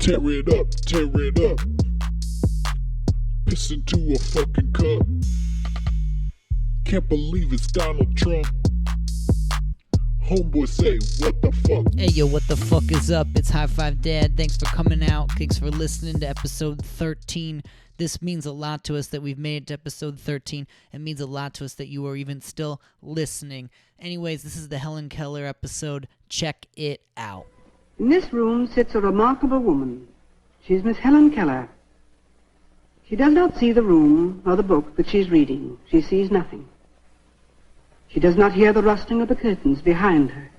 Tear it up, tear it up. Piss into a fucking cup. Can't believe it's Donald Trump. Homeboy say, what the fuck? Hey yo, what the fuck is up? It's High Five Dad. Thanks for coming out. Thanks for listening to episode 13. This means a lot to us that we've made it to episode 13. It means a lot to us that you are even still listening. Anyways, this is the Helen Keller episode. Check it out. In this room sits a remarkable woman. She is Miss Helen Keller. She does not see the room or the book that she is reading. She sees nothing. She does not hear the rustling of the curtains behind her.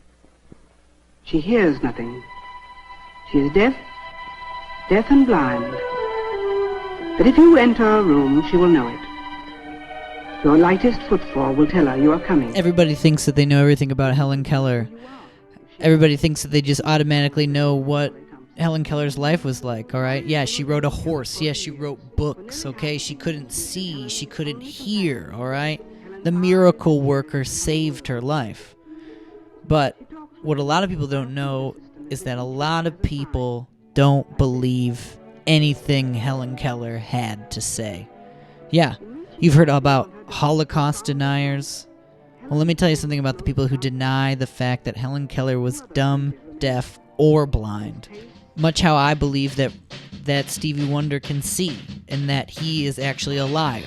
She hears nothing. She is deaf and blind. But if you enter her room, she will know it. Your lightest footfall will tell her you are coming. Everybody thinks that they know everything about Helen Keller. Everybody thinks that they just automatically know what Helen Keller's life was like, alright? Yeah, she rode a horse. Yeah, she wrote books, okay? She couldn't see. She couldn't hear, alright? The miracle worker saved her life. But what a lot of people don't know is that a lot of people don't believe anything Helen Keller had to say. Yeah, you've heard about Holocaust deniers. Well, let me tell you something about the people who deny the fact that Helen Keller was dumb, deaf, or blind. Much how I believe that Stevie Wonder can see, and that he is actually a liar.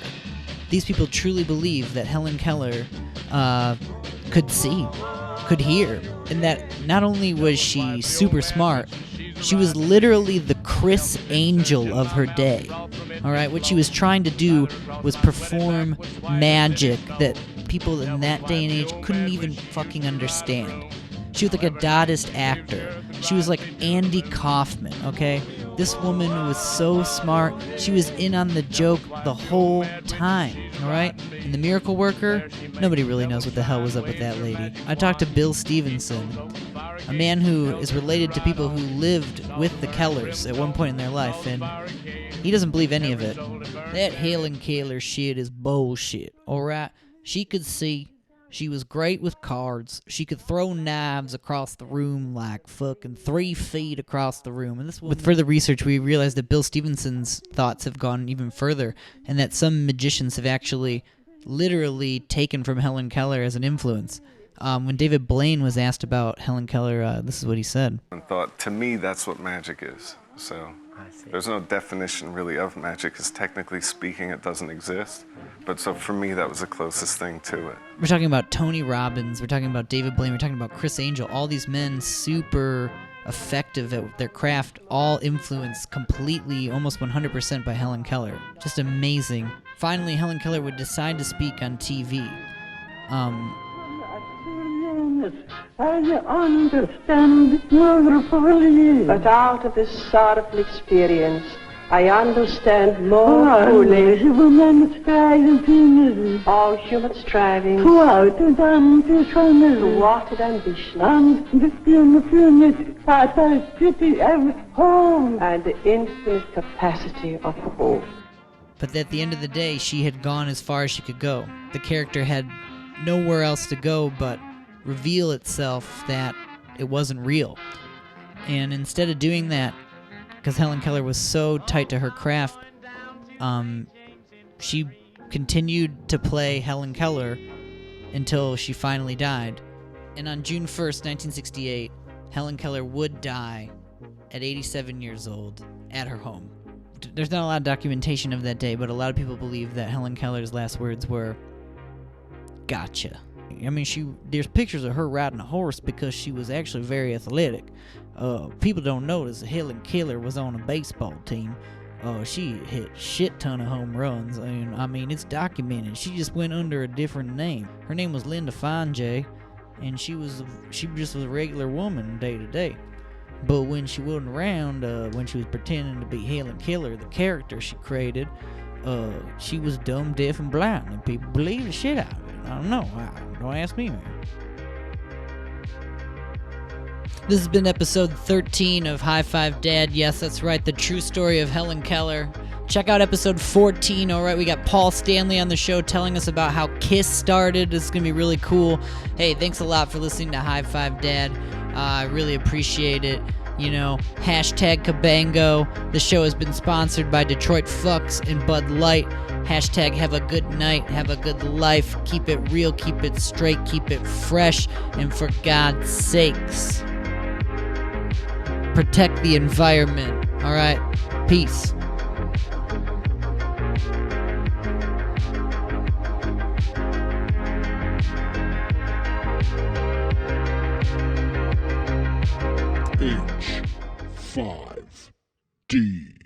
These people truly believe that Helen Keller could see, could hear, and that not only was she super smart, she was literally the Chris Angel of her day. Alright, what she was trying to do was perform magic that people in that day and age couldn't even fucking understand. She was like a Dadaist actor. She was like Andy Kaufman, okay? This woman was so smart. She was in on the joke the whole time, alright? And the miracle worker, nobody really knows what the hell was up with that lady. I talked to Bill Stevenson, a man who is related to people who lived with the Kellers at one point in their life, and he doesn't believe any of it. That Helen Keller shit is bullshit, alright? She could see. She was great with cards. She could throw knives across the room like fucking 3 feet across the room. And with further research, we realized that Bill Stevenson's thoughts have gone even further, and that some magicians have actually literally taken from Helen Keller as an influence. When David Blaine was asked about Helen Keller, this is what he said. I thought, to me, that's what magic is. So there's no definition really of magic, because technically speaking, it doesn't exist. But so for me, that was the closest thing to it. We're talking about Tony Robbins, we're talking about David Blaine, we're talking about Chris Angel, all these men super effective at their craft, all influenced completely, almost 100% by Helen Keller. Just amazing. Finally, Helen Keller would decide to speak on TV. I understand wonderfully. But out of this sorrowful experience, I understand more fully all human strivings, thwarted ambition, and the infinite capacity of hope. But at the end of the day, she had gone as far as she could go. The character had nowhere else to go but reveal itself that it wasn't real. And instead of doing that, because Helen Keller was so tight to her craft, she continued to play Helen Keller until she finally died. And on June 1st, 1968, Helen Keller would die at 87 years old at her home. There's not a lot of documentation of that day, but a lot of people believe that Helen Keller's last words were, "Gotcha." I mean, there's pictures of her riding a horse because she was actually very athletic. People don't notice that Helen Keller was on a baseball team. She hit shit ton of home runs. I mean, it's documented. She just went under a different name. Her name was Linda Fonjay, and she just was a regular woman day to day. But when she wasn't around, when she was pretending to be Helen Keller, the character she created, she was dumb, deaf, and blind, and people believe the shit out of it. I don't know. Don't ask me, man. This has been episode 13 of High Five Dad. Yes, that's right, the true story of Helen Keller. Check out episode 14, alright? We got Paul Stanley on the show telling us about how KISS started. It's going to be really cool. Hey, thanks a lot for listening to High Five Dad. I really appreciate it. You know, hashtag Cabango. The show has been sponsored by Detroit Fucks and Bud Light. Hashtag have a good night, have a good life. Keep it real, keep it straight, keep it fresh. And for God's sakes, protect the environment. All right, peace. H5D